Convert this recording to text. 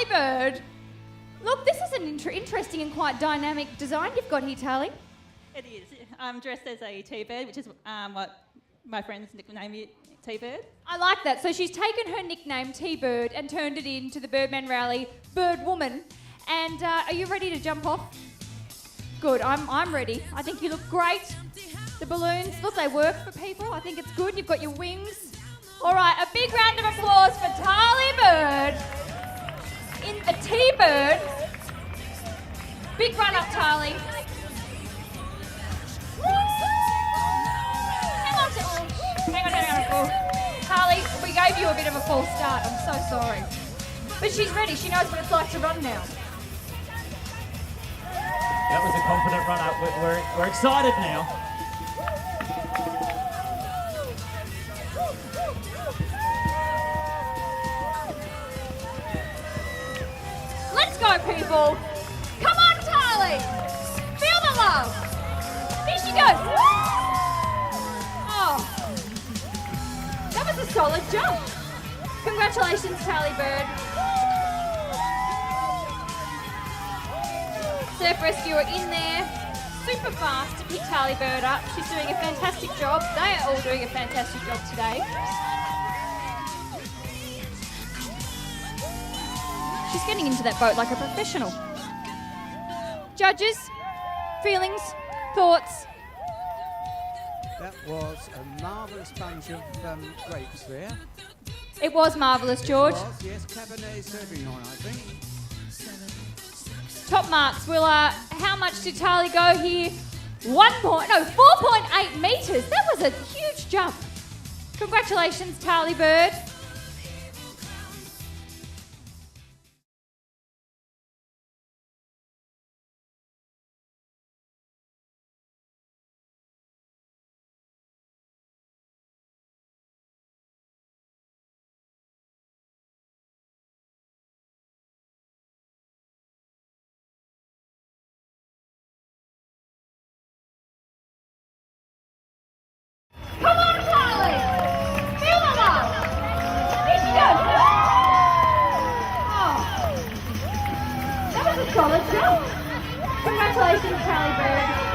Tarli Bird. Look, this is an interesting and quite dynamic design you've got here, Tarli. It is. I'm dressed as a T-bird, which is what my friends nickname me, T-bird. I like that. So she's taken her nickname T-Bird and turned it into the Birdman Rally Bird Woman. And are you ready to jump off? Good, I'm ready. I think you look great. The balloons, look, they work for people. I think it's good. You've got your wings. All right, a big round of applause for Tarli Bird in the T-Bird. Big run up, Tarli. Hang on. Tarli, we gave you a bit of a false start. I'm so sorry. But she's ready. She knows what it's like to run now. That was a confident run up. We're excited now. Let's go, people. Come on, Tarli. Feel the love. Here she goes. Oh, that was a solid jump. Congratulations, Tarli Bird. Surf rescuer in there. Super fast to pick Tarli Bird up. She's doing a fantastic job. They are all doing a fantastic job today. She's getting into that boat like a professional. Judges, feelings, thoughts? That was a marvellous bunch of grapes there. It was marvellous, George. It was, yes, Cabernet Sauvignon, I think. Top marks. Well, how much did Tarli go here? 4.8 metres. That was a huge jump. Congratulations, Tarli Bird. Come on, Tarli! Feel the love! Here she goes! Oh, that was a solid jump. Congratulations, Tarli Bird.